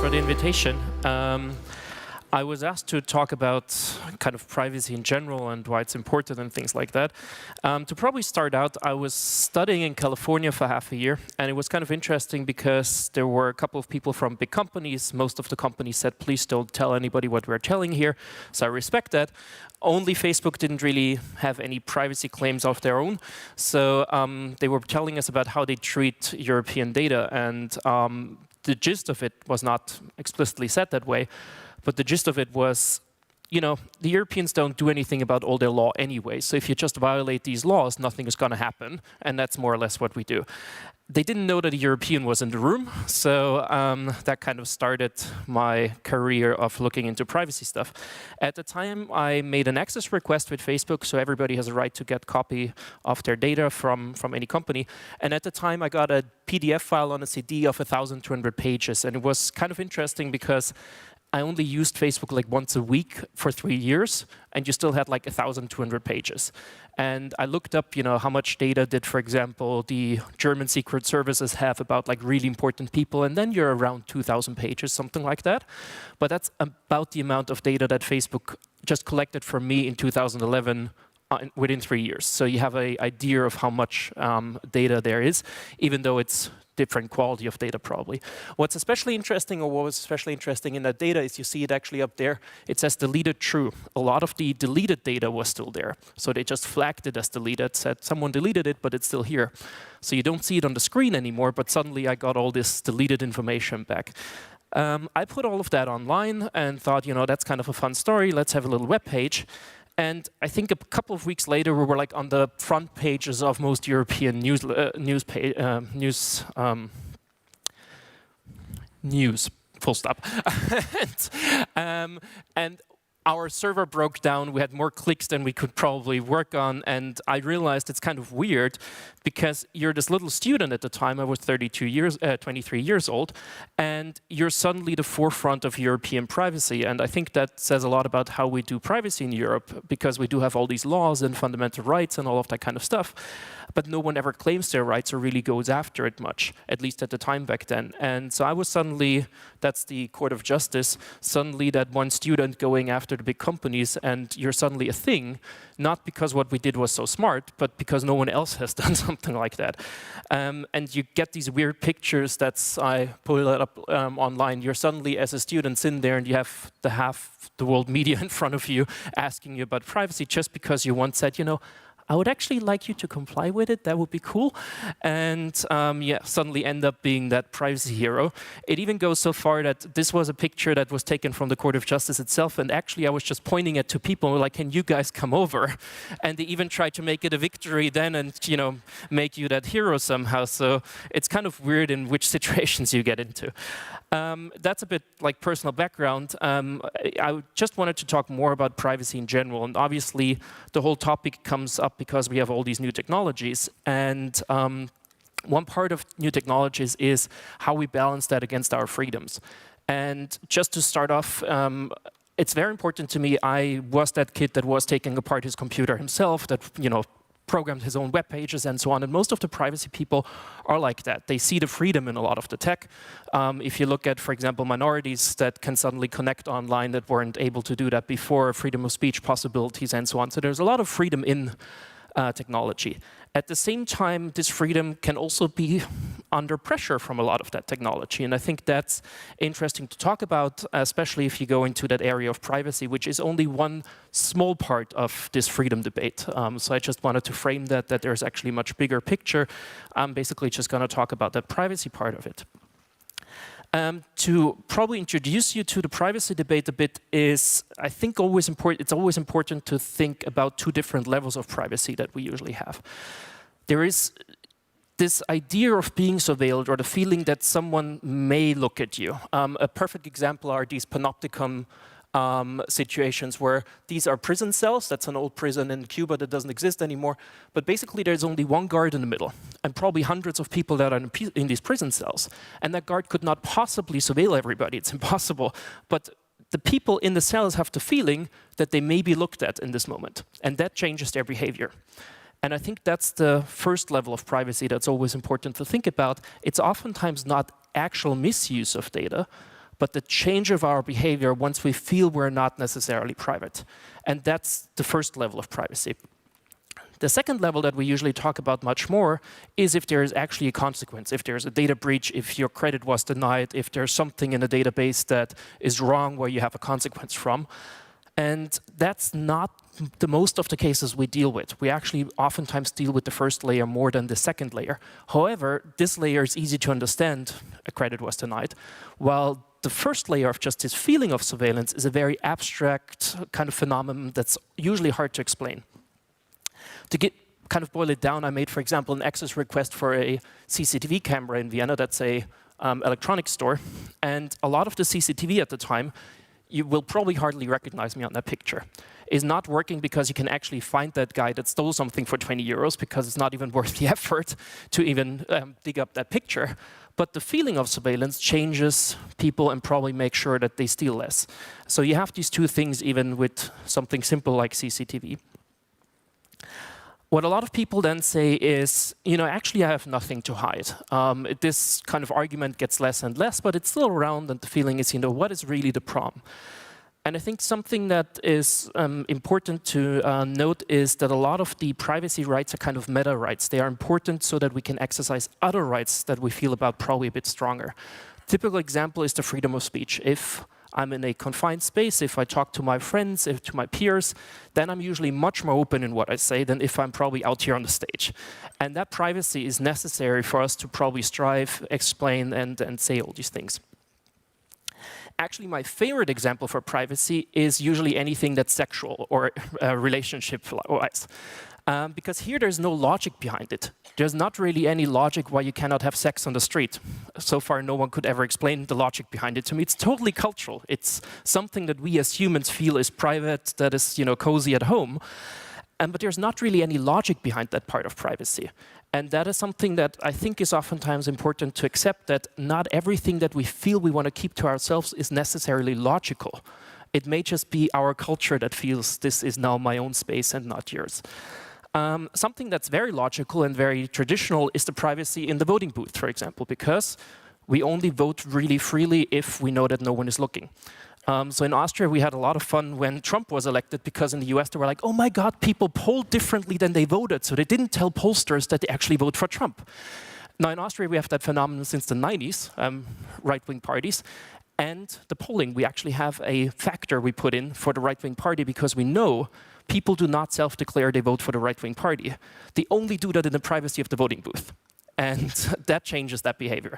for the invitation. I was asked to talk about kind of privacy in general and why it's important and things like that. To probably start out, I was studying in California for half a year, and it was kind of interesting because there were a couple of people from big companies. Most of the companies said, please don't tell anybody what we're telling here, so I respect that. Only Facebook didn't really have any privacy claims of their own, so they were telling us about how they treat European data, and the gist of it was not explicitly said that way. But the gist of it was, you know, the Europeans don't do anything about all their law anyway. So if you just violate these laws, nothing is going to happen. And that's more or less what we do. They didn't know that a European was in the room. So that kind of started my career of looking into privacy stuff. At the time, I made an access request with Facebook. So everybody has a right to get a copy of their data from any company. And at the time, I got a PDF file on a CD of 1,200 pages. And it was kind of interesting because I only used Facebook like once a week for 3 years, and you still had like 1,200 pages. And I looked up, you know, how much data did, for example, the German secret services have about like really important people, and then you're around 2,000 pages, something like that. But that's about the amount of data that Facebook just collected from me in 2011 within 3 years. So you have an idea of how much data there is, even though it's different quality of data probably. What's especially interesting, or what was especially interesting in that data, is you see it actually up there. It says deleted true. A lot of the deleted data was still there. So they just flagged it as deleted, said someone deleted it, but it's still here. So you don't see it on the screen anymore, but suddenly I got all this deleted information back. I put all of that online and thought, you know, that's kind of a fun story. Let's have a little web page. And I think a couple of weeks later, we were like on the front pages of most European news, full stop. and our server broke down. We had more clicks than we could probably work on. And I realized it's kind of weird because you're this little student at the time. I was 23 years old. And you're suddenly the forefront of European privacy. And I think that says a lot about how we do privacy in Europe, because we do have all these laws and fundamental rights and all of that kind of stuff. But no one ever claims their rights or really goes after it much, at least at the time back then. And so I was suddenly, that's the court of justice, suddenly that one student going after the big companies, and you're suddenly a thing, not because what we did was so smart, but because no one else has done something like that. And you get these weird pictures I pull it up online. You're suddenly, as a student, sitting there and you have half the world media in front of you asking you about privacy just because you once said, you know, I would actually like you to comply with it. That would be cool. And yeah, suddenly end up being that privacy hero. It even goes so far that this was a picture that was taken from the Court of Justice itself. And actually, I was just pointing it to people like, can you guys come over? And they even tried to make it a victory then and, you know, make you that hero somehow. So it's kind of weird in which situations you get into. That's a bit like personal background. I just wanted to talk more about privacy in general. And obviously, the whole topic comes up because we have all these new technologies. And one part of new technologies is how we balance that against our freedoms. And just to start off, it's very important to me. I was that kid that was taking apart his computer himself, that, you know, programmed his own web pages and so on. And most of the privacy people are like that. They see the freedom in a lot of the tech. If you look at, for example, minorities that can suddenly connect online that weren't able to do that before, freedom of speech possibilities and so on. So there's a lot of freedom in technology. At the same time, this freedom can also be under pressure from a lot of that technology. And I think that's interesting to talk about, especially if you go into that area of privacy, which is only one small part of this freedom debate. So I just wanted to frame that there's actually a much bigger picture. I'm basically just going to talk about that privacy part of it. To probably introduce you to the privacy debate a bit is, I think, it's always important to think about two different levels of privacy that we usually have. There is this idea of being surveilled, or the feeling that someone may look at you. A perfect example are these panopticon situations where these are prison cells. That's an old prison in Cuba that doesn't exist anymore. But basically, there's only one guard in the middle, and probably hundreds of people that are in these prison cells. And that guard could not possibly surveil everybody. It's impossible. But the people in the cells have the feeling that they may be looked at in this moment. And that changes their behavior. And I think that's the first level of privacy that's always important to think about. It's oftentimes not actual misuse of data, but the change of our behavior once we feel we're not necessarily private. And that's the first level of privacy. The second level that we usually talk about much more is if there is actually a consequence, if there's a data breach, if your credit was denied, if there's something in a database that is wrong where you have a consequence from. And that's not the most of the cases we deal with. We actually oftentimes deal with the first layer more than the second layer. However, this layer is easy to understand, a credit was denied, while the first layer of just this feeling of surveillance is a very abstract kind of phenomenon that's usually hard to explain. To kind of boil it down, I made, for example, an access request for a CCTV camera in Vienna. That's a electronics store. And a lot of the CCTV at the time, you will probably hardly recognize me on that picture, is not working because you can actually find that guy that stole something for 20 euros because it's not even worth the effort to even dig up that picture. But the feeling of surveillance changes people and probably makes sure that they steal less. So you have these two things even with something simple like CCTV. What a lot of people then say is, actually I have nothing to hide. This kind of argument gets less and less, but it's still around, and the feeling is, what is really the problem? And I think something that is important to note is that a lot of the privacy rights are kind of meta rights. They are important so that we can exercise other rights that we feel about probably a bit stronger. Typical example is the freedom of speech. If I'm in a confined space, if I talk to my friends, to my peers, then I'm usually much more open in what I say than if I'm probably out here on the stage. And that privacy is necessary for us to probably strive, explain, and say all these things. Actually, my favorite example for privacy is usually anything that's sexual or relationship-wise. Because here there's no logic behind it. There's not really any logic why you cannot have sex on the street. So far, no one could ever explain the logic behind it to me. It's totally cultural. It's something that we as humans feel is private, that is, cozy at home. But there's not really any logic behind that part of privacy. And that is something that I think is oftentimes important to accept, that not everything that we feel we want to keep to ourselves is necessarily logical. It may just be our culture that feels this is now my own space and not yours. Something that's very logical and very traditional is the privacy in the voting booth, for example, because we only vote really freely if we know that no one is looking. So in Austria, we had a lot of fun when Trump was elected, because in the US, they were like, oh my God, people polled differently than they voted. So they didn't tell pollsters that they actually vote for Trump. Now in Austria, we have that phenomenon since the 90s, right-wing parties. And the polling, we actually have a factor we put in for the right-wing party because we know people do not self-declare they vote for the right-wing party. They only do that in the privacy of the voting booth. And that changes that behavior.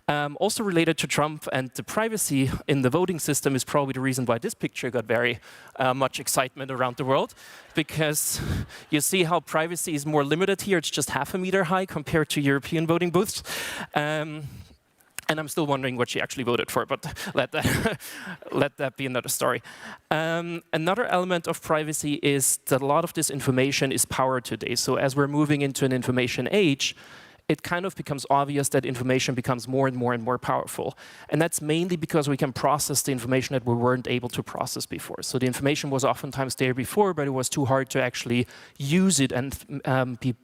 Also related to Trump and the privacy in the voting system is probably the reason why this picture got very much excitement around the world. Because you see how privacy is more limited here. It's just 0.5 meter high compared to European voting booths. And I'm still wondering what she actually voted for, but let that be another story. Another element of privacy is that a lot of this information is power today. So as we're moving into an information age, it kind of becomes obvious that information becomes more and more and more powerful. And that's mainly because we can process the information that we weren't able to process before. So the information was oftentimes there before, but it was too hard to actually use it and be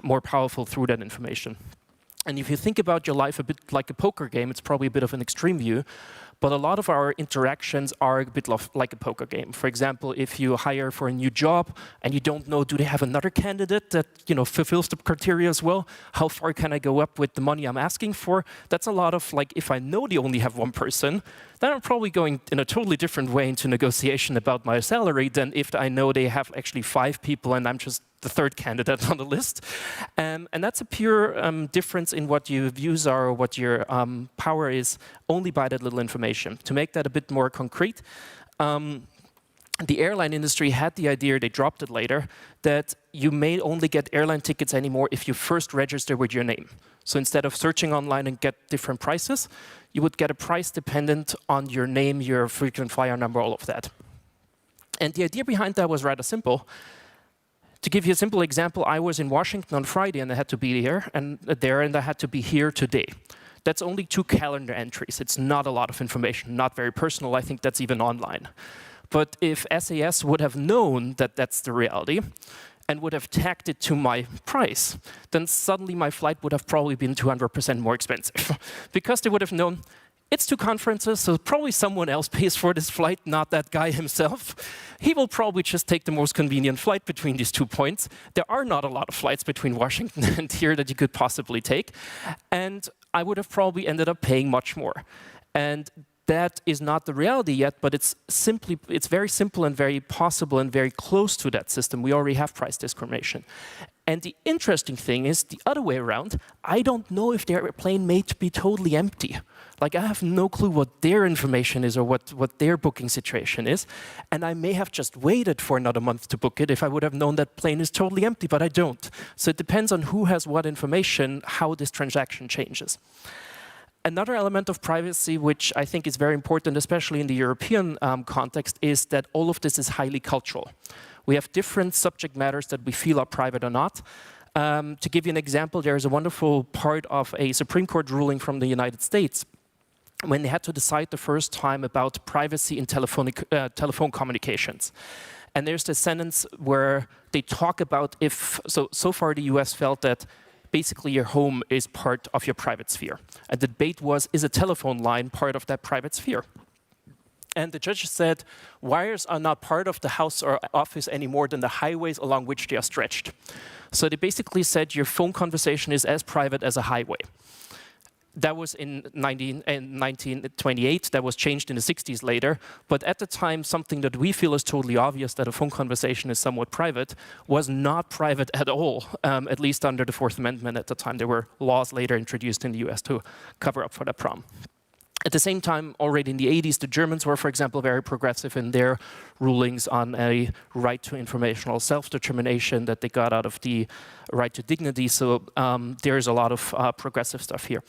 more powerful through that information. And if you think about your life a bit like a poker game, it's probably a bit of an extreme view, but a lot of our interactions are a bit like a poker game. For example, if you hire for a new job and you don't know, do they have another candidate that fulfills the criteria as well? How far can I go up with the money I'm asking for? That's a lot of if I know they only have one person, then I'm probably going in a totally different way into negotiation about my salary than if I know they have actually 5 people and I'm just the 3rd candidate on the list. And that's a pure difference in what your views are or what your power is only by that little information. To make that a bit more concrete, the airline industry had the idea, they dropped it later, that you may only get airline tickets anymore if you first register with your name. So instead of searching online and get different prices, you would get a price dependent on your name, your frequent flyer number, all of that. And the idea behind that was rather simple. To give you a simple example, I was in Washington on Friday and I had to be here and I had to be here today. That's only 2 calendar entries. It's not a lot of information, not very personal. I think that's even online. But if SAS would have known that that's the reality, and would have tagged it to my price, then suddenly my flight would have probably been 200% more expensive. Because they would have known, it's 2 conferences, so probably someone else pays for this flight, not that guy himself. He will probably just take the most convenient flight between these 2 points. There are not a lot of flights between Washington and here that you could possibly take. And I would have probably ended up paying much more. And that is not the reality yet, but it's very simple and very possible and very close to that system. We already have price discrimination. And the interesting thing is the other way around. I don't know if their plane may be totally empty. Like, I have no clue what their information is or what their booking situation is. And I may have just waited for another month to book it if I would have known that plane is totally empty, but I don't. So it depends on who has what information, how this transaction changes. Another element of privacy, which I think is very important, especially in the European context, is that all of this is highly cultural. We have different subject matters that we feel are private or not. To give you an example, there is a wonderful part of a Supreme Court ruling from the United States when they had to decide the first time about privacy in telephone communications. And there's this sentence where they talk about if, so far the US felt that basically your home is part of your private sphere. And the debate was, is a telephone line part of that private sphere? And the judge said, wires are not part of the house or office any more than the highways along which they are stretched. So they basically said your phone conversation is as private as a highway. That was in 1928, that was changed in the 60s later, but at the time something that we feel is totally obvious, that a phone conversation is somewhat private, was not private at all, at least under the Fourth Amendment at the time. There were laws later introduced in the US to cover up for that problem. At the same time, already in the 80s, the Germans were, for example, very progressive in their rulings on a right to informational self-determination that they got out of the right to dignity. So there's a lot of progressive stuff here.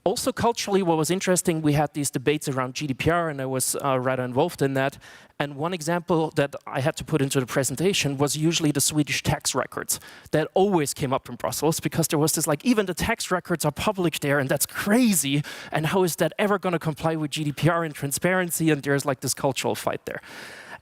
Also, culturally, what was interesting, we had these debates around GDPR, and I was rather involved in that. And one example that I had to put into the presentation was usually the Swedish tax records. That always came up in Brussels, because there was this, like, even the tax records are public there, and that's crazy. And how is that ever going to comply with GDPR and transparency? And there's, like, this cultural fight there.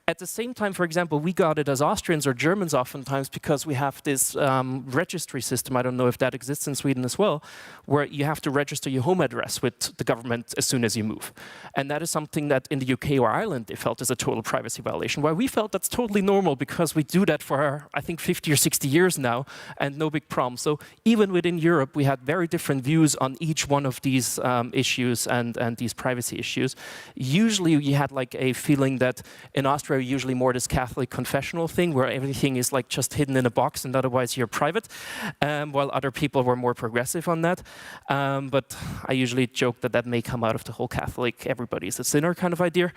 At the same time, for example, we got it as Austrians or Germans oftentimes because we have this registry system, I don't know if that exists in Sweden as well, where you have to register your home address with the government as soon as you move. And that is something that in the UK or Ireland they felt is a total privacy violation, while we felt that's totally normal because we do that for, I think, 50 or 60 years now, and no big problem. So even within Europe, we had very different views on each one of these issues and these privacy issues. Usually you had like a feeling that in Austria, usually more this Catholic confessional thing where everything is like just hidden in a box and otherwise you're private, while other people were more progressive on that. But I usually joke that that may come out of the whole Catholic, everybody's a sinner kind of idea,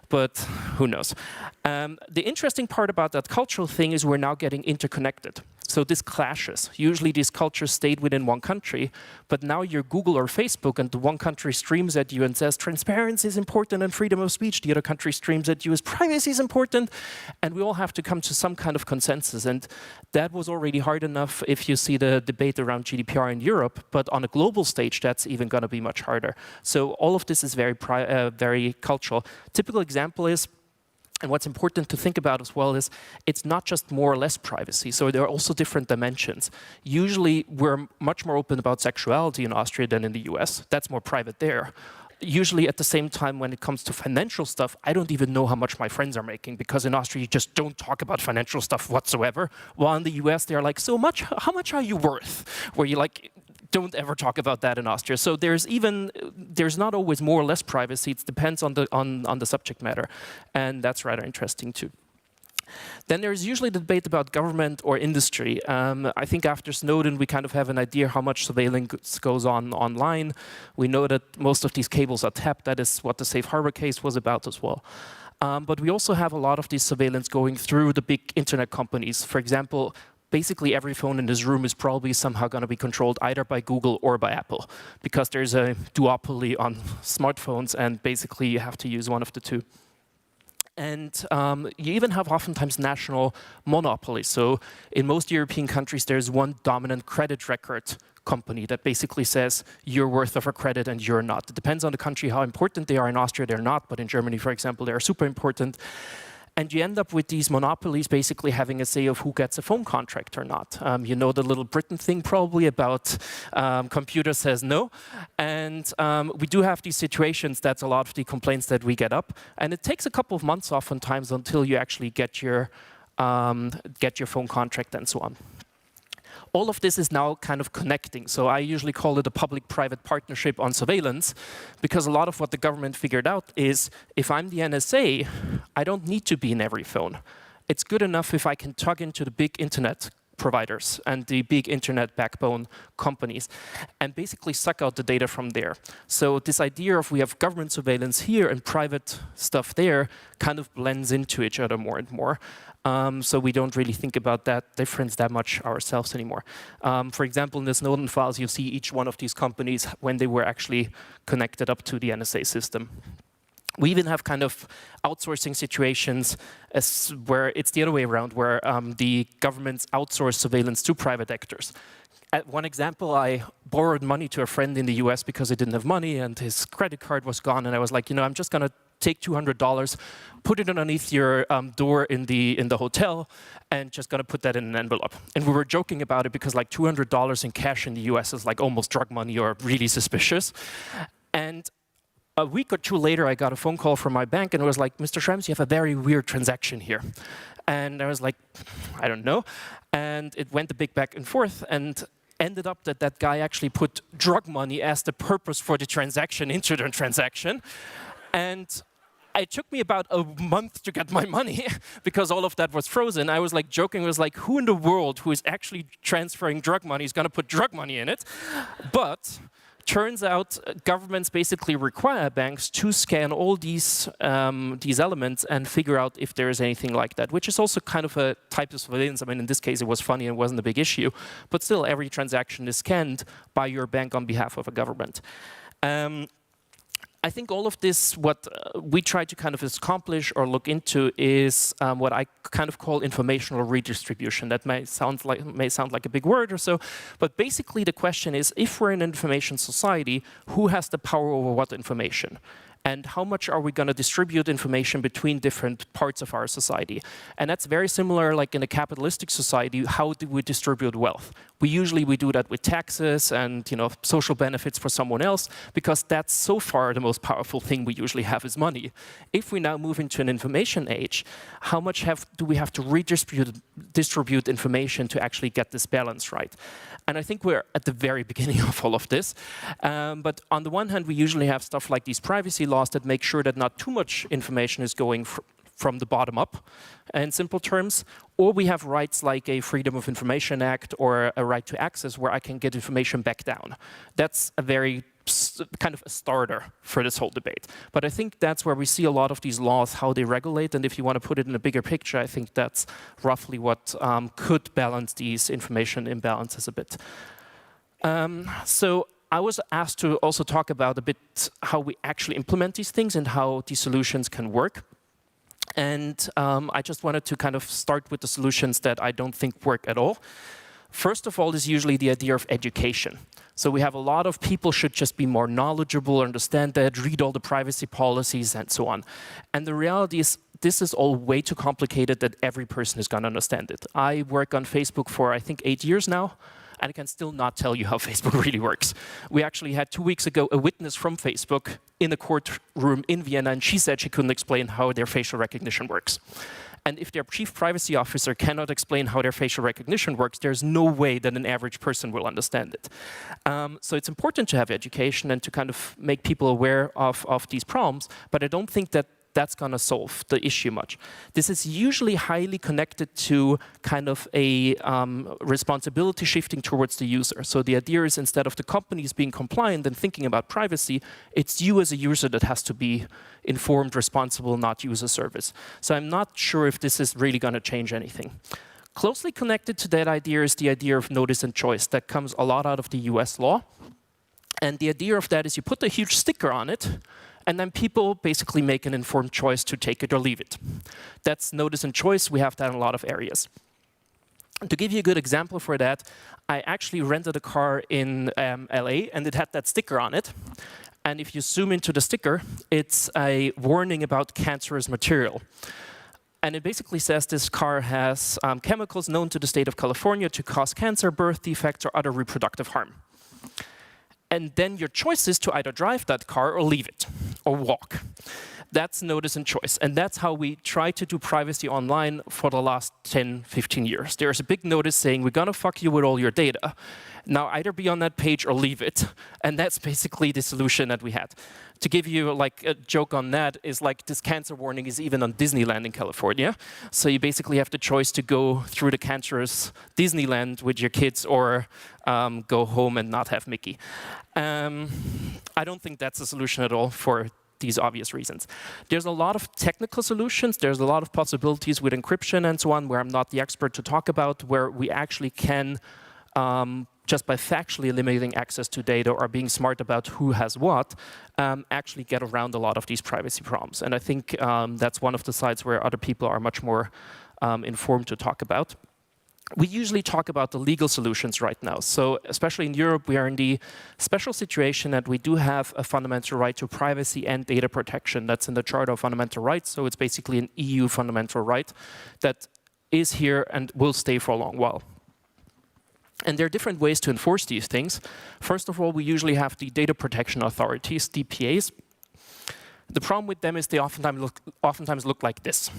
but who knows. The interesting part about that cultural thing is we're now getting interconnected. So this clashes. Usually these cultures stayed within one country, but now you're Google or Facebook and the one country streams at you and says transparency is important and freedom of speech. The other country streams at you as privacy is important. And we all have to come to some kind of consensus. And that was already hard enough if you see the debate around GDPR in Europe, but on a global stage, that's even going to be much harder. So all of this is very cultural. Typical example is, and what's important to think about as well is it's not just more or less privacy. So there are also different dimensions. Usually we're much more open about sexuality in Austria than in the US. That's more private there. Usually at the same time when it comes to financial stuff, I don't even know how much my friends are making because in Austria you just don't talk about financial stuff whatsoever. While in the US they're like, so much, how much are you worth? Where you like, don't ever talk about that in Austria. So there's not always more or less privacy. It depends on the subject matter, and that's rather interesting too. Then there's usually the debate about government or industry. I think after Snowden, we kind of have an idea how much surveillance goes on online. We know that most of these cables are tapped. That is what the Safe Harbor case was about as well. But we also have a lot of this surveillance going through the big internet companies. For example, basically every phone in this room is probably somehow going to be controlled either by Google or by Apple, because there's a duopoly on smartphones, and basically you have to use one of the two. And you even have oftentimes national monopolies. So in most European countries, there's one dominant credit record company that basically says you're worth of a credit and you're not. It depends on the country how important they are. In Austria, they're not, but in Germany, for example, they are super important. And you end up with these monopolies basically having a say of who gets a phone contract or not. You know the little Britain thing probably about computer says no. And we do have these situations, that's a lot of the complaints that we get up. And it takes a couple of months oftentimes until you actually get your phone contract and so on. All of this is now kind of connecting. So I usually call it a public-private partnership on surveillance, because a lot of what the government figured out is if I'm the NSA, I don't need to be in every phone. It's good enough if I can tug into the big internet providers and the big internet backbone companies and basically suck out the data from there. So this idea of we have government surveillance here and private stuff there kind of blends into each other more and more. So we don't really think about that difference that much ourselves anymore. For example, in the Snowden files, you see each one of these companies when they were actually connected up to the NSA system. We even have kind of outsourcing situations where it's the other way around, where the governments outsource surveillance to private actors. At one example, I borrowed money to a friend in the US because he didn't have money and his credit card was gone. And I was like, I'm just going to take $200, put it underneath your door in the hotel, and just gonna put that in an envelope. And we were joking about it because like $200 in cash in the US is like almost drug money or really suspicious. And a week or two later, I got a phone call from my bank and it was like, Mr. Schrems, you have a very weird transaction here. And I was like, I don't know. And it went a big back and forth and ended up that that guy actually put drug money as the purpose for the transaction into the transaction. And it took me about a month to get my money because all of that was frozen. I was like joking, I was like, who in the world who is actually transferring drug money is going to put drug money in it? But turns out governments basically require banks to scan all these elements and figure out if there is anything like that, which is also kind of a type of surveillance. I mean, in this case, it was funny and wasn't a big issue. But still, every transaction is scanned by your bank on behalf of a government. I think all of this, what we try to kind of accomplish or look into is what I kind of call informational redistribution. That may sound like a big word or so, but basically the question is, if we're in an information society, who has the power over what information? And how much are we going to distribute information between different parts of our society? And that's very similar, like in a capitalistic society, how do we distribute wealth? We usually do that with taxes and social benefits for someone else, because that's so far the most powerful thing we usually have is money. If we now move into an information age, how much do we have to distribute information to actually get this balance right? And I think we're at the very beginning of all of this. But on the one hand, we usually have stuff like these privacy laws that make sure that not too much information is going from the bottom up, in simple terms, or we have rights like a Freedom of Information Act or a right to access where I can get information back down. That's a very kind of a starter for this whole debate. But I think that's where we see a lot of these laws, how they regulate, and if you want to put it in a bigger picture, I think that's roughly what could balance these information imbalances a bit. So I was asked to also talk about a bit how we actually implement these things and how these solutions can work. And I just wanted to kind of start with the solutions that I don't think work at all. First of all is usually the idea of education. So we have a lot of people should just be more knowledgeable, understand that, read all the privacy policies and so on. And the reality is this is all way too complicated that every person is going to understand it. I work on Facebook for, I think, 8 years now, and I can still not tell you how Facebook really works. We actually had 2 weeks ago a witness from Facebook in a courtroom in Vienna, and she said she couldn't explain how their facial recognition works. And if their chief privacy officer cannot explain how their facial recognition works, there's no way that an average person will understand it. So it's important to have education and to kind of make people aware of these problems, but I don't think that that's going to solve the issue much. This is usually highly connected to kind of a responsibility shifting towards the user. So the idea is instead of the companies being compliant and thinking about privacy, it's you as a user that has to be informed, responsible, not use a service. So I'm not sure if this is really going to change anything. Closely connected to that idea is the idea of notice and choice that comes a lot out of the US law. And the idea of that is you put a huge sticker on it, and then people basically make an informed choice to take it or leave it. That's notice and choice. We have that in a lot of areas. And to give you a good example for that, I actually rented a car in LA, and it had that sticker on it. And if you zoom into the sticker, it's a warning about cancerous material. And it basically says this car has chemicals known to the state of California to cause cancer, birth defects, or other reproductive harm. And then your choice is to either drive that car or leave it, or walk. That's notice and choice. And that's how we try to do privacy online for the last 10, 15 years. There's a big notice saying, we're gonna fuck you with all your data. Now either be on that page or leave it. And that's basically the solution that we had. To give you like a joke on that is like this cancer warning is even on Disneyland in California. So you basically have the choice to go through the cancerous Disneyland with your kids or go home and not have Mickey. I don't think that's a solution at all for these obvious reasons. There's a lot of technical solutions. There's a lot of possibilities with encryption and so on, where I'm not the expert to talk about, where we actually can, just by factually eliminating access to data or being smart about who has what, actually get around a lot of these privacy problems. And I think that's one of the sides where other people are much more informed to talk about. We usually talk about the legal solutions right now. So especially in Europe, we are in the special situation that we do have a fundamental right to privacy and data protection. That's in the Charter of Fundamental Rights. So it's basically an EU fundamental right that is here and will stay for a long while. And there are different ways to enforce these things. First of all, we usually have the data protection authorities, DPAs. The problem with them is they oftentimes look like this.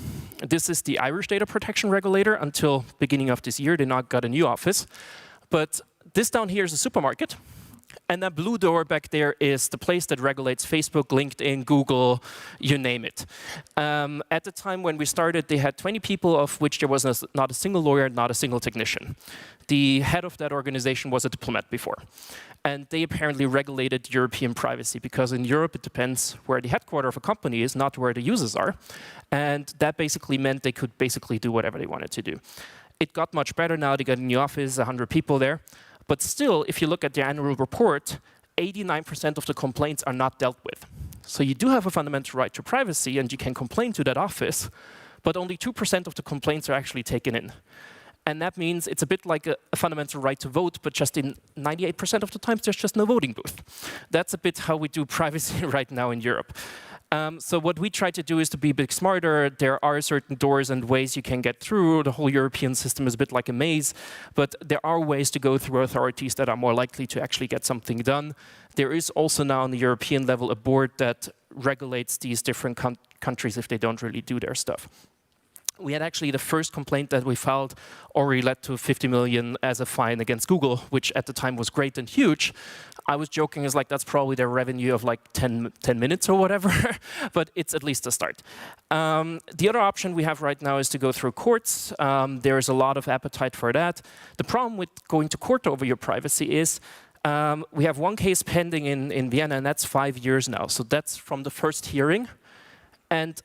This is the Irish data protection regulator. Until beginning of this year, they now got a new office. But this down here is a supermarket. And that blue door back there is the place that regulates Facebook, LinkedIn, Google, you name it. At the time when we started, they had 20 people, of which there was not a single lawyer, not a single technician. The head of that organization was a diplomat before. And they apparently regulated European privacy, because in Europe it depends where the headquarters of a company is, not where the users are. And that basically meant they could basically do whatever they wanted to do. It got much better now. They got a new office, 100 people there. But still, if you look at the annual report, 89% of the complaints are not dealt with. So you do have a fundamental right to privacy, and you can complain to that office, but only 2% of the complaints are actually taken in. And that means it's a bit like a fundamental right to vote, but just in 98% of the times, there's just no voting booth. That's a bit how we do privacy right now in Europe. So what we try to do is to be a bit smarter. There are certain doors and ways you can get through. The whole European system is a bit like a maze, but there are ways to go through authorities that are more likely to actually get something done. There is also now on the European level a board that regulates these different countries if they don't really do their stuff. We had actually the first complaint that we filed already led to 50 million as a fine against Google, which at the time was great and huge. I was joking, it's like that's probably their revenue of like 10 minutes or whatever, but it's at least a start. The other option we have right now is to go through courts. There is a lot of appetite for that. The problem with going to court over your privacy is we have one case pending in Vienna, and that's 5 years now. So that's from the first hearing. And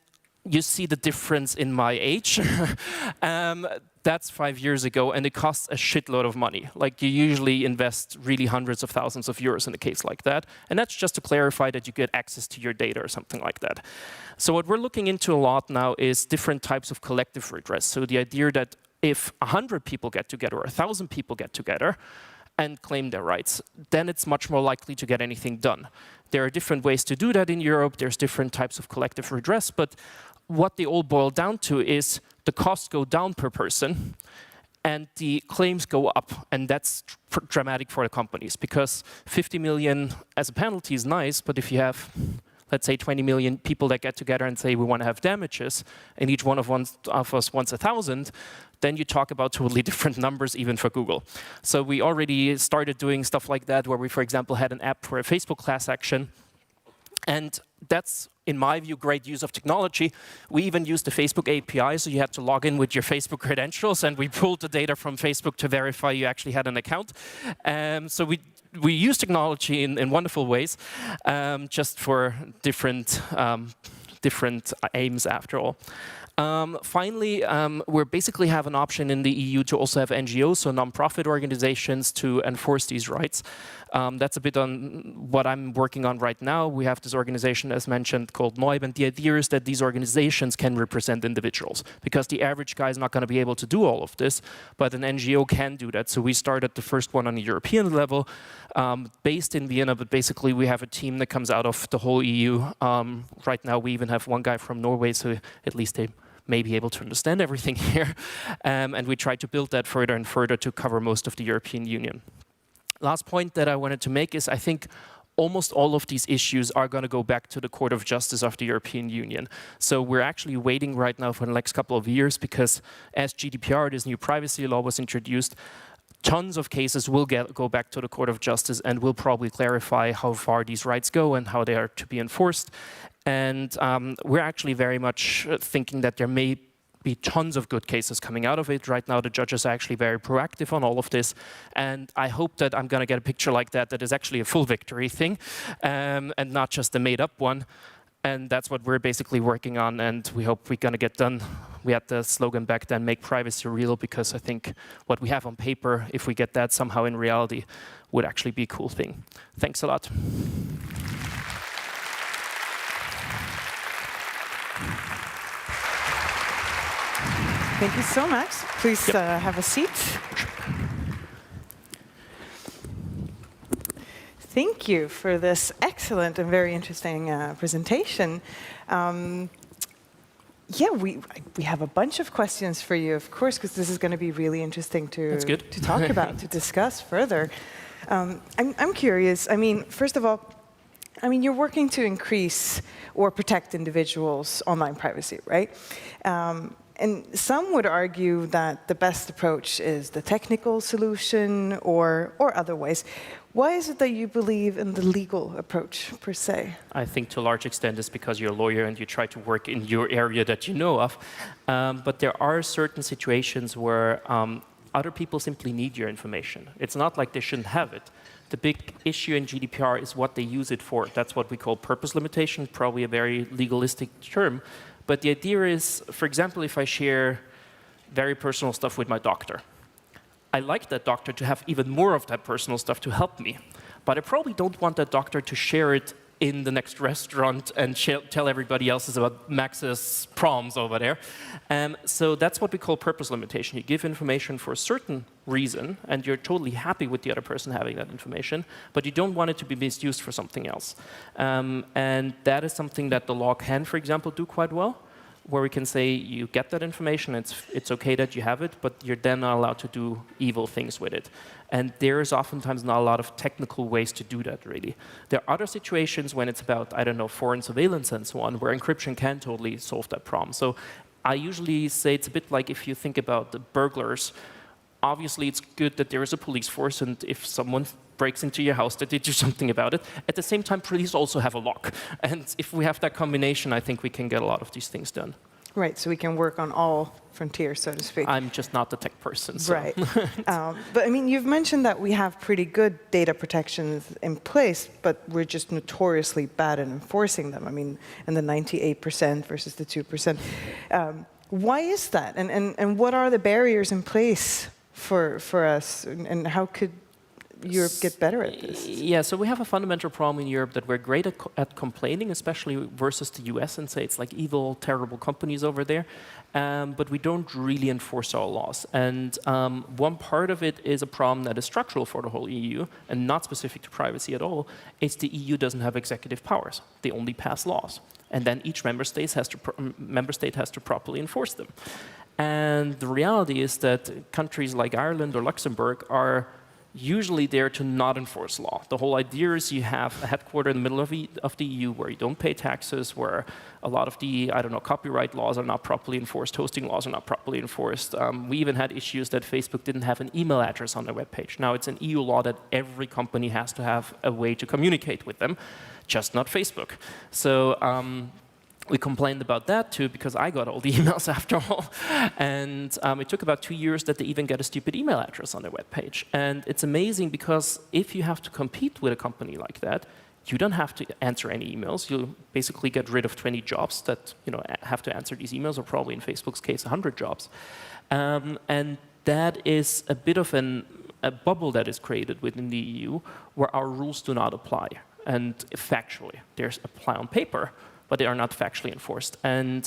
you see the difference in my age. That's 5 years ago, and it costs a shitload of money. Like, you usually invest really hundreds of thousands of euros in a case like that. And that's just to clarify that you get access to your data or something like that. So what we're looking into a lot now is different types of collective redress. So the idea that if 100 people get together or 1,000 people get together and claim their rights, then it's much more likely to get anything done. There are different ways to do that in Europe. There's different types of collective redress, but what they all boil down to is the costs go down per person and the claims go up. And that's dramatic for the companies, because 50 million as a penalty is nice, but if you have, let's say, 20 million people that get together and say we want to have damages, and each one of us wants 1,000, then you talk about totally different numbers even for Google. So we already started doing stuff like that, where we, for example, had an app for a Facebook class action. And that's, in my view, great use of technology. We even used the Facebook API, so you had to log in with your Facebook credentials, and we pulled the data from Facebook to verify you actually had an account. So we use technology in wonderful ways, just for different aims after all. Finally, we basically have an option in the EU to also have NGOs, so non-profit organizations, to enforce these rights. That's a bit on what I'm working on right now. We have this organization, as mentioned, called MOIB, and the idea is that these organizations can represent individuals, because the average guy is not going to be able to do all of this, but an NGO can do that. So we started the first one on a European level, based in Vienna, but basically we have a team that comes out of the whole EU. Right now we even have one guy from Norway, so at least they may be able to understand everything here. And we try to build that further and further to cover most of the European Union. Last point that I wanted to make is I think almost all of these issues are going to go back to the Court of Justice of the European Union. So we're actually waiting right now for the next couple of years because as GDPR, this new privacy law, was introduced, tons of cases will go back to the Court of Justice and will probably clarify how far these rights go and how they are to be enforced. And we're actually very much thinking that there may be tons of good cases coming out of it. Right now, the judges are actually very proactive on all of this. And I hope that I'm going to get a picture like that that is actually a full victory thing and not just a made-up one. And that's what we're basically working on, and we hope we're going to get done. We had the slogan back then, make privacy real, because I think what we have on paper, if we get that somehow in reality, would actually be a cool thing. Thanks a lot. Thank you so much. Please have a seat. Thank you for this excellent and very interesting presentation. Yeah, we have a bunch of questions for you, of course, because this is going to be really interesting to talk about, to discuss further. I'm curious. I mean, first of all, I mean, you're working to increase or protect individuals' online privacy, right? And some would argue that the best approach is the technical solution or other ways. Why is it that you believe in the legal approach, per se? I think to a large extent it's because you're a lawyer and you try to work in your area that you know of. But there are certain situations where other people simply need your information. It's not like they shouldn't have it. The big issue in GDPR is what they use it for. That's what we call purpose limitation, probably a very legalistic term. But the idea is, for example, if I share very personal stuff with my doctor, I like that doctor to have even more of that personal stuff to help me. But I probably don't want that doctor to share it in the next restaurant and tell everybody else about Max's proms over there. So that's what we call purpose limitation. You give information for a certain reason, and you're totally happy with the other person having that information, but you don't want it to be misused for something else. And that is something that the law can, for example, do quite well, where we can say you get that information, it's okay that you have it, but you're then not allowed to do evil things with it. And there is oftentimes not a lot of technical ways to do that, really. There are other situations when it's about, I don't know, foreign surveillance and so on, where encryption can totally solve that problem. So I usually say it's a bit like if you think about the burglars. Obviously, it's good that there is a police force, and if someone breaks into your house, that they do something about it. At the same time, police also have a lock. And if we have that combination, I think we can get a lot of these things done. Right, so we can work on all frontiers, so to speak. I'm just not the tech person. So. Right. But I mean, you've mentioned that we have pretty good data protections in place, but we're just notoriously bad at enforcing them. I mean, and the 98% versus the 2%. Why is that? And what are the barriers in place for us? And how could Europe get better at this? Yeah, so we have a fundamental problem in Europe that we're great at complaining, especially versus the US, and say it's like evil, terrible companies over there. But we don't really enforce our laws. And one part of it is a problem that is structural for the whole EU and not specific to privacy at all. It's the EU doesn't have executive powers. They only pass laws. And then each member state has to properly enforce them. And the reality is that countries like Ireland or Luxembourg are usually there to not enforce law. The whole idea is you have a headquarter in the middle of the EU where you don't pay taxes, where a lot of the, I don't know, copyright laws are not properly enforced, hosting laws are not properly enforced. We even had issues that Facebook didn't have an email address on their webpage. Now it's an EU law that every company has to have a way to communicate with them, just not Facebook. So we complained about that too, because I got all the emails after all. And it took about 2 years that they even get a stupid email address on their webpage. And it's amazing because if you have to compete with a company like that, you don't have to answer any emails. You'll basically get rid of 20 jobs that have to answer these emails, or probably in Facebook's case, 100 jobs. And that is a bit of a bubble that is created within the EU where our rules do not apply. And factually, they apply on paper, but they are not factually enforced. And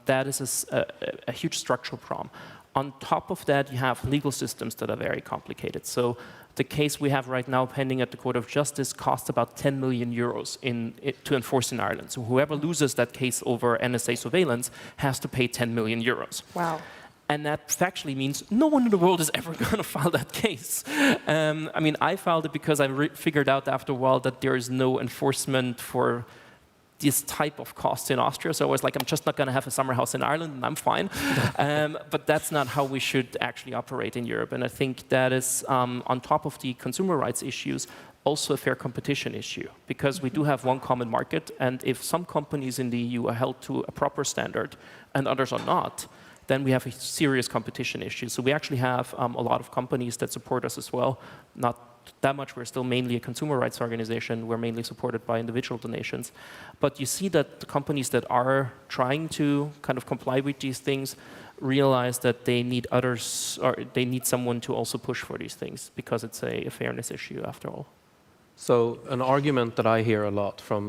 that is a huge structural problem. On top of that, you have legal systems that are very complicated. So the case we have right now pending at the Court of Justice costs about 10 million euros to enforce in Ireland. So whoever loses that case over NSA surveillance has to pay 10 million euros. Wow. And that factually means no one in the world is ever going to file that case. I mean, I filed it because I figured out after a while that there is no enforcement for this type of costs in Austria. So I was like, I'm just not going to have a summer house in Ireland, and I'm fine. But that's not how we should actually operate in Europe. And I think that is, on top of the consumer rights issues, also a fair competition issue, because we do have one common market. And if some companies in the EU are held to a proper standard and others are not, then we have a serious competition issue. So we actually have a lot of companies that support us as well. Not that much, we're still mainly a consumer rights organization. We're mainly supported by individual donations. But you see that the companies that are trying to kind of comply with these things realize that they need others, or they need someone to also push for these things, because it's a fairness issue after all. So an argument that I hear a lot from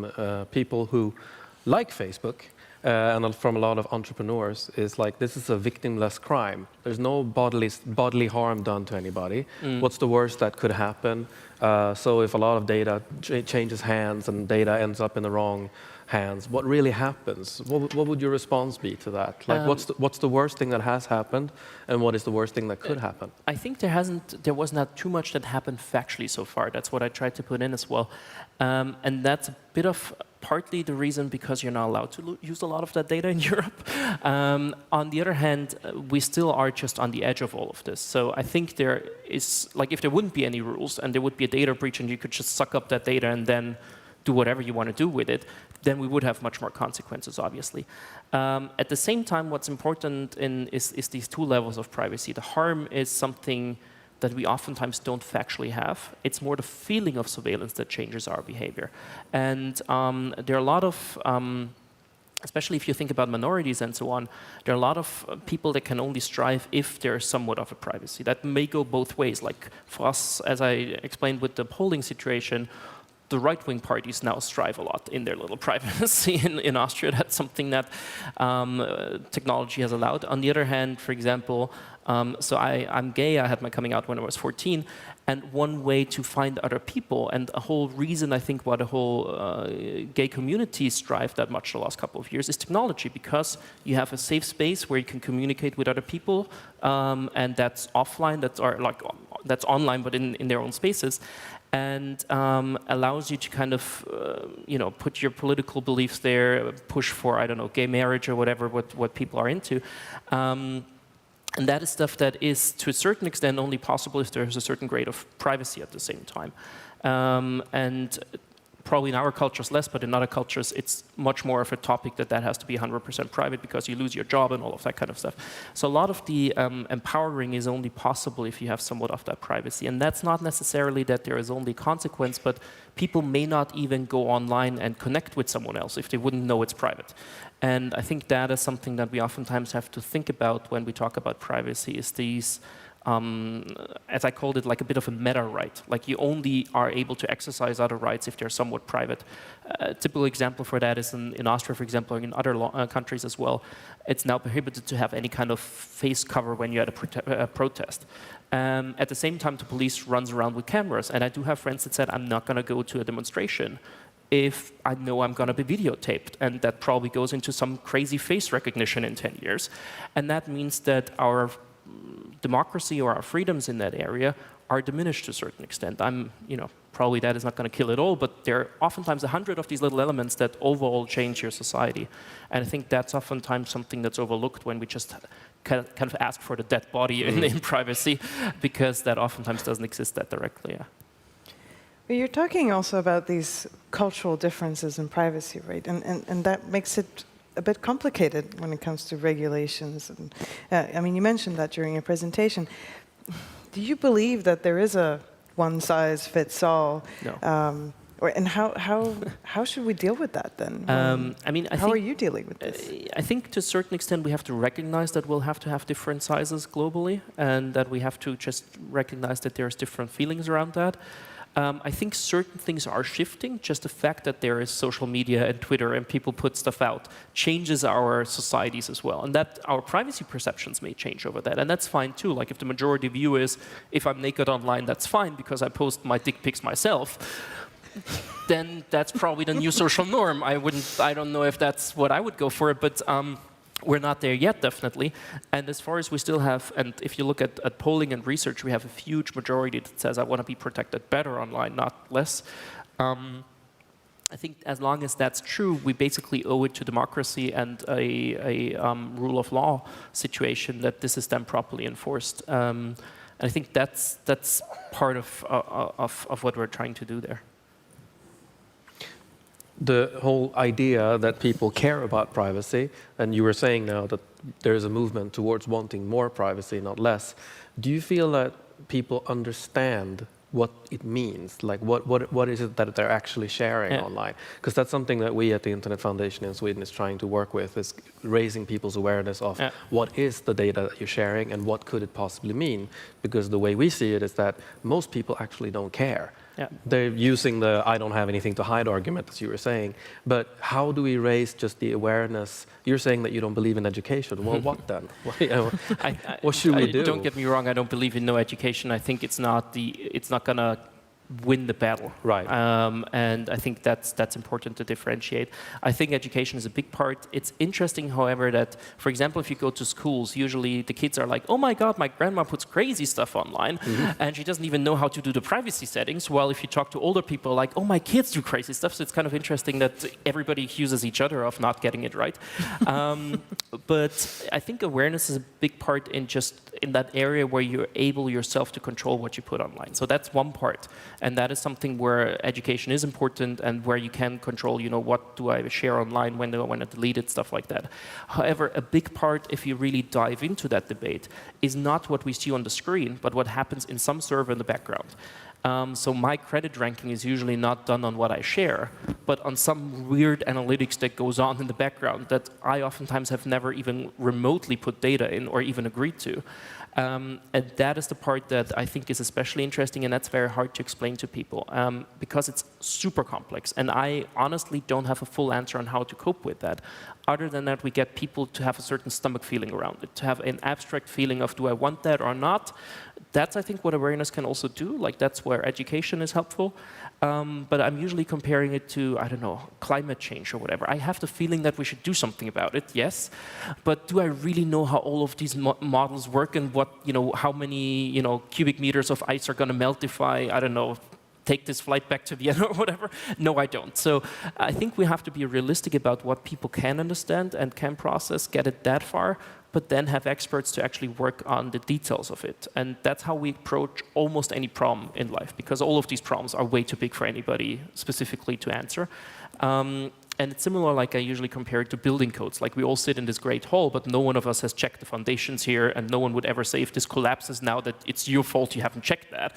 people who like Facebook, and from a lot of entrepreneurs, is like, this is a victimless crime. There's no bodily harm done to anybody. What's the worst that could happen? So if a lot of data changes hands and data ends up in the wrong hands, what really happens? What would your response be to that? Like, what's the worst thing that has happened, and what is the worst thing that could happen? I think there was not too much that happened factually so far. That's what I tried to put in as well. And that's a bit of partly the reason because you're not allowed to use a lot of that data in Europe. On the other hand, we still are just on the edge of all of this. So I think there is, like, if there wouldn't be any rules and there would be a data breach and you could just suck up that data and then do whatever you want to do with it, then we would have much more consequences, obviously. At the same time, what's important is these two levels of privacy. The harm is something that we oftentimes don't factually have. It's more the feeling of surveillance that changes our behavior. And there are a lot of, especially if you think about minorities and so on, there are a lot of people that can only strive if there's somewhat of a privacy. That may go both ways. Like for us, as I explained with the polling situation, the right-wing parties now strive a lot in their little privacy in Austria. That's something that technology has allowed. On the other hand, for example, so I'm gay. I had my coming out when I was 14. And one way to find other people, and a whole reason I think why the whole gay community strive that much the last couple of years, is technology, because you have a safe space where you can communicate with other people, and that's offline, that's online, but in their own spaces, and allows you to kind of, put your political beliefs there, push for, I don't know, gay marriage or whatever, what people are into. And that is stuff that is, to a certain extent, only possible if there's a certain grade of privacy at the same time. And probably in our cultures less, but in other cultures, it's much more of a topic that has to be 100% private because you lose your job and all of that kind of stuff. So a lot of the empowering is only possible if you have somewhat of that privacy. And that's not necessarily that there is only consequence, but people may not even go online and connect with someone else if they wouldn't know it's private. And I think that is something that we oftentimes have to think about when we talk about privacy, is these, as I called it, like a bit of a meta right. Like you only are able to exercise other rights if they're somewhat private. A typical example for that is in Austria, for example, or in other countries as well. It's now prohibited to have any kind of face cover when you're at a protest. At the same time, the police runs around with cameras. And I do have friends that said, I'm not going to go to a demonstration if I know I'm going to be videotaped, and that probably goes into some crazy face recognition in 10 years. And that means that our democracy or our freedoms in that area are diminished to a certain extent. Probably that is not going to kill it all, but there are oftentimes 100 of these little elements that overall change your society. And I think that's oftentimes something that's overlooked when we just kind of ask for the dead body in privacy, because that oftentimes doesn't exist that directly. Yeah. You're talking also about these cultural differences in privacy, right? And that makes it a bit complicated when it comes to regulations. And I mean, you mentioned that during your presentation. Do you believe that there is a one-size-fits-all? No. And how should we deal with that then? How are you dealing with this? I think to a certain extent we have to recognize that we'll have to have different sizes globally, and that we have to just recognize that there's different feelings around that. I think certain things are shifting. Just the fact that there is social media and Twitter and people put stuff out changes our societies as well. And that our privacy perceptions may change over that. And that's fine too. Like if the majority view is, if I'm naked online, that's fine because I post my dick pics myself. Then that's probably the new social norm. I don't know if that's what I would go for, but we're not there yet, definitely. And as far as we still have, and if you look at polling and research, we have a huge majority that says I want to be protected better online, not less. I think as long as that's true, we basically owe it to democracy and a rule of law situation that this is then properly enforced. And I think that's part of what we're trying to do there. The whole idea that people care about privacy, and you were saying now that there's a movement towards wanting more privacy, not less. Do you feel that people understand what it means? Like what is it that they're actually sharing online? Because that's something that we at the Internet Foundation in Sweden is trying to work with, is raising people's awareness of what is the data that you're sharing and what could it possibly mean? Because the way we see it is that most people actually don't care. They're using the I don't have anything to hide argument, as you were saying. But how do we raise just the awareness? You're saying that you don't believe in education. Well, what then? What should we do? Don't get me wrong. I don't believe in no education. I think it's not going to win the battle. Right. And I think that's important to differentiate. I think education is a big part. It's interesting, however, that, for example, if you go to schools, usually the kids are like, oh my God, my grandma puts crazy stuff online, and she doesn't even know how to do the privacy settings. While if you talk to older people, like, oh, my kids do crazy stuff. So it's kind of interesting that everybody accuses each other of not getting it right. But I think awareness is a big part in that area where you're able yourself to control what you put online. So that's one part. And that is something where education is important and where you can control, what do I share online, when do I want to delete it, stuff like that. However, a big part, if you really dive into that debate, is not what we see on the screen, but what happens in some server in the background. So my credit ranking is usually not done on what I share, but on some weird analytics that goes on in the background that I oftentimes have never even remotely put data in or even agreed to. And that is the part that I think is especially interesting, and that's very hard to explain to people because it's super complex. And I honestly don't have a full answer on how to cope with that. Other than that, we get people to have a certain stomach feeling around it, to have an abstract feeling of, do I want that or not? That's, I think, what awareness can also do. Like, that's where education is helpful. But I'm usually comparing it to, I don't know, climate change or whatever. I have the feeling that we should do something about it, yes. But do I really know how all of these models work and what, how many, cubic meters of ice are going to melt if I don't know, take this flight back to Vienna or whatever? No, I don't. So I think we have to be realistic about what people can understand and can process, get it that far, but then have experts to actually work on the details of it. And that's how we approach almost any problem in life, because all of these problems are way too big for anybody specifically to answer. And it's similar, like I usually compare it to building codes. Like we all sit in this great hall, but no one of us has checked the foundations here, and no one would ever say if this collapses now that it's your fault you haven't checked that.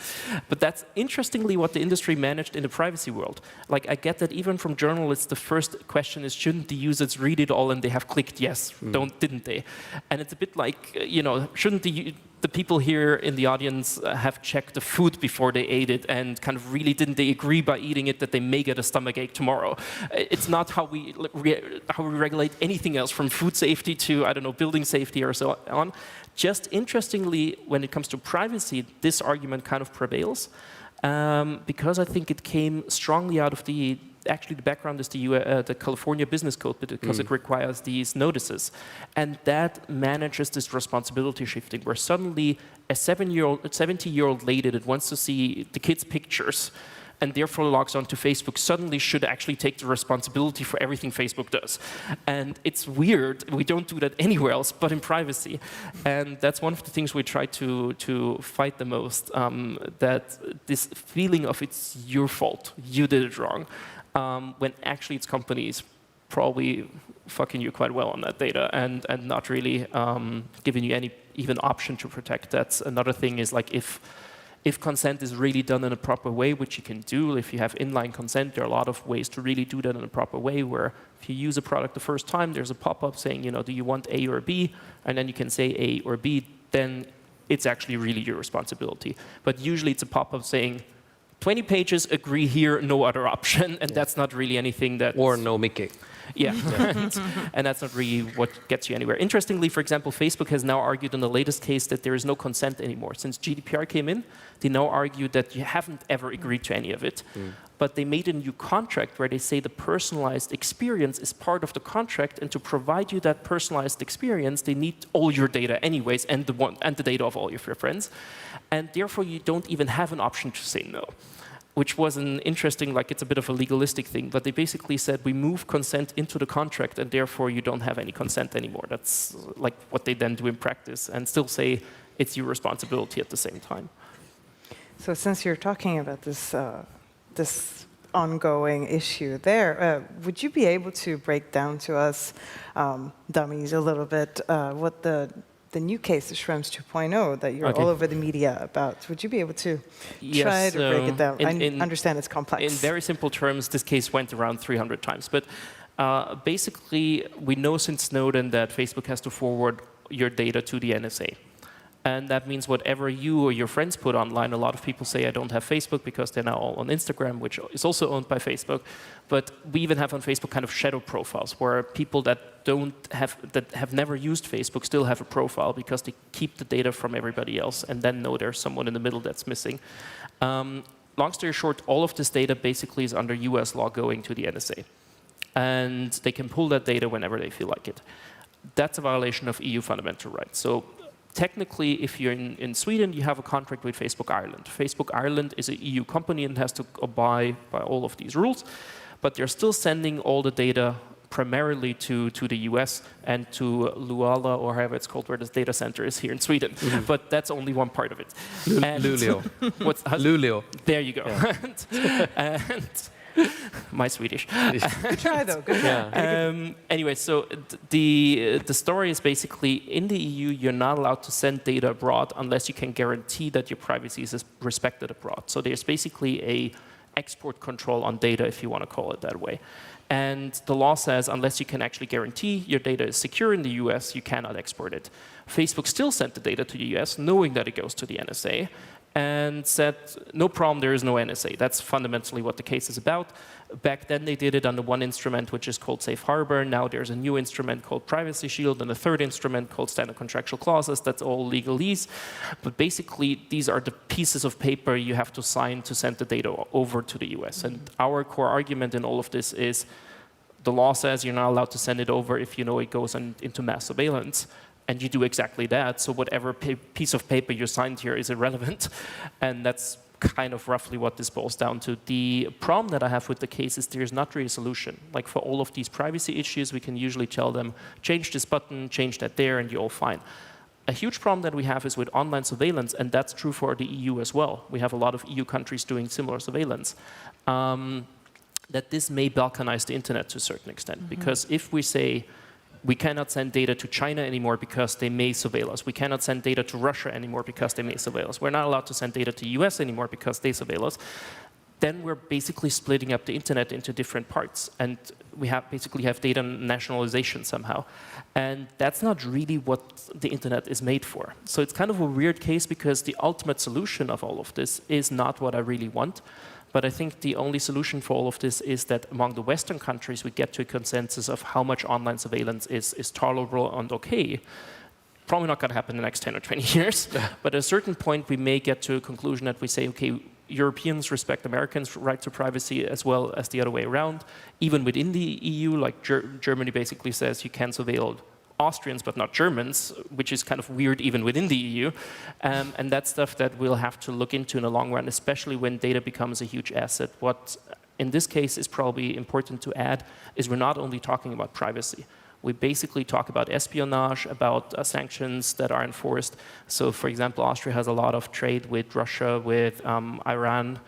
But that's interestingly what the industry managed in the privacy world. Like I get that even from journalists, the first question is, shouldn't the users read it all? And they have clicked yes, didn't they? And it's a bit like, shouldn't the people here in the audience have checked the food before they ate it, and kind of really didn't they agree by eating it that they may get a stomachache tomorrow? It's not how we regulate anything else, from food safety to, I don't know, building safety or so on. Just interestingly, when it comes to privacy, this argument kind of prevails because I think it came strongly out of actually the background is the California Business Code, because it requires these notices. And that manages this responsibility shifting, where suddenly a 70-year-old lady that wants to see the kids' pictures and therefore logs onto Facebook suddenly should actually take the responsibility for everything Facebook does. And it's weird. We don't do that anywhere else but in privacy. And that's one of the things we try to fight the most, that this feeling of it's your fault, you did it wrong, when actually it's companies probably fucking you quite well on that data and not really giving you any even option to protect. That's another thing, is like if consent is really done in a proper way, which you can do, if you have inline consent, there are a lot of ways to really do that in a proper way, where if you use a product the first time, there's a pop-up saying, do you want A or B? And then you can say A or B, then it's actually really your responsibility. But usually it's a pop-up saying, 20 pages, agree here, no other option, and that's not really anything that... Or no Mickey. Yeah, and that's not really what gets you anywhere. Interestingly, for example, Facebook has now argued in the latest case that there is no consent anymore. Since GDPR came in, they now argue that you haven't ever agreed to any of it, but they made a new contract where they say the personalized experience is part of the contract, and to provide you that personalized experience, they need all your data anyways, and the data of all your friends, and therefore you don't even have an option to say no. Which was an interesting, like it's a bit of a legalistic thing, but they basically said we move consent into the contract and therefore you don't have any consent anymore. That's like what they then do in practice and still say it's your responsibility at the same time. So since you're talking about this, this ongoing issue there, would you be able to break down to us, dummies, a little bit what the new case, the Schrems 2.0, that you're all over the media about? Would you be able to try to break it down? I understand it's complex. In very simple terms, this case went around 300 times. But basically, we know since Snowden that Facebook has to forward your data to the NSA. And that means whatever you or your friends put online, a lot of people say, I don't have Facebook because they're now all on Instagram, which is also owned by Facebook. But we even have on Facebook kind of shadow profiles where people that have never used Facebook still have a profile because they keep the data from everybody else and then know there's someone in the middle that's missing. Long story short, all of this data basically is under US law going to the NSA. And they can pull that data whenever they feel like it. That's a violation of EU fundamental rights. So technically, if you're in Sweden, you have a contract with Facebook Ireland. Facebook Ireland is an EU company and has to abide by all of these rules, but they're still sending all the data primarily to the US and to Luala, or however it's called, where this data center is here in Sweden. But that's only one part of it. Luleå. Luleå. There you go. Yeah. and my Swedish. Good try, though. Good try. Anyway, so the story is basically, in the EU, you're not allowed to send data abroad unless you can guarantee that your privacy is respected abroad. So there's basically a export control on data, if you want to call it that way. And the law says unless you can actually guarantee your data is secure in the US, you cannot export it. Facebook still sent the data to the US, knowing that it goes to the NSA, and said, no problem, there is no NSA. That's fundamentally what the case is about. Back then, they did it under one instrument, which is called Safe Harbor. Now there's a new instrument called Privacy Shield, and a third instrument called Standard Contractual Clauses. That's all legalese. But basically, these are the pieces of paper you have to sign to send the data over to the US. And our core argument in all of this is the law says you're not allowed to send it over if you know it goes into mass surveillance. And you do exactly that, so whatever piece of paper you signed here is irrelevant. And that's kind of roughly what this boils down to. The problem that I have with the case is there's not really a solution. Like for all of these privacy issues, we can usually tell them, change this button, change that there, and you're all fine. A huge problem that we have is with online surveillance, and that's true for the EU as well. We have a lot of EU countries doing similar surveillance. That this may balkanize the internet to a certain extent. Because if we say, we cannot send data to China anymore because they may surveil us. We cannot send data to Russia anymore because they may surveil us. We're not allowed to send data to the US anymore because they surveil us. Then we're basically splitting up the internet into different parts. And we basically have data nationalization somehow. And that's not really what the internet is made for. So it's kind of a weird case because the ultimate solution of all of this is not what I really want. But I think the only solution for all of this is that among the Western countries, we get to a consensus of how much online surveillance is tolerable and okay. Probably not going to happen in the next 10 or 20 years. But at a certain point, we may get to a conclusion that we say, okay, Europeans respect Americans' right to privacy as well as the other way around. Even within the EU, like Germany basically says you can surveil Austrians, but not Germans, which is kind of weird even within the EU. And that's stuff that we'll have to look into in the long run, especially when data becomes a huge asset. What in this case is probably important to add is we're not only talking about privacy. We basically talk about espionage, about sanctions that are enforced. So for example, Austria has a lot of trade with Russia, with Iran,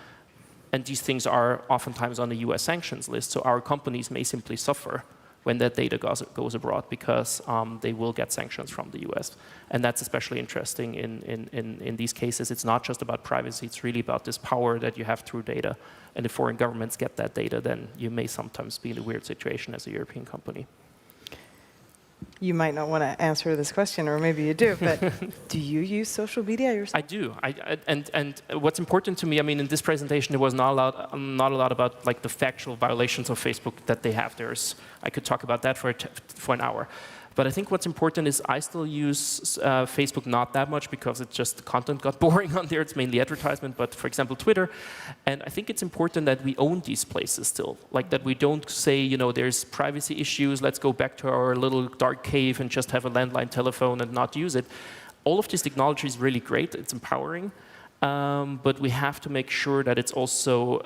and these things are oftentimes on the US sanctions list. So our companies may simply suffer when that data goes abroad because they will get sanctions from the US. And that's especially interesting in these cases. It's not just about privacy, it's really about this power that you have through data. And if foreign governments get that data, then you may sometimes be in a weird situation as a European company. You might not want to answer this question, or maybe you do, but do you use social media yourself? I do. And what's important to me, I mean, in this presentation, it was not a lot about like the factual violations of Facebook that they have. I could talk about that for an hour. But I think what's important is I still use Facebook not that much because it's just the content got boring on there. It's mainly advertisement, but for example, Twitter. And I think it's important that we own these places still. Like that we don't say, you know, there's privacy issues, let's go back to our little dark cave and just have a landline telephone and not use it. All of this technology is really great, it's empowering. But we have to make sure that it's also,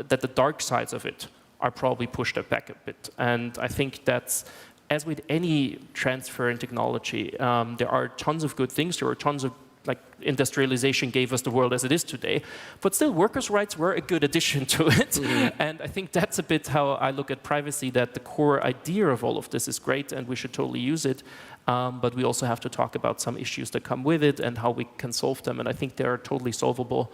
that the dark sides of it are probably pushed back a bit. And I think that's, as with any transfer in technology, there are tons of good things. There are tons of, like, industrialization gave us the world as it is today. But still, workers' rights were a good addition to it. Mm-hmm. And I think that's a bit how I look at privacy, that the core idea of all of this is great and we should totally use it. But we also have to talk about some issues that come with it and how we can solve them. And I think they're totally solvable.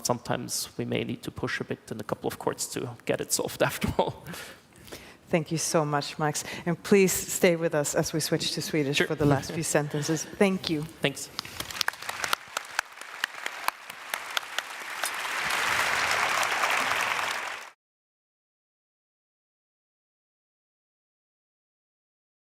Sometimes we may need to push a bit in a couple of courts to get it solved after all. Thank you so much, Max. And please stay with us as we switch to Swedish for the last few sentences. Thank you. Thanks.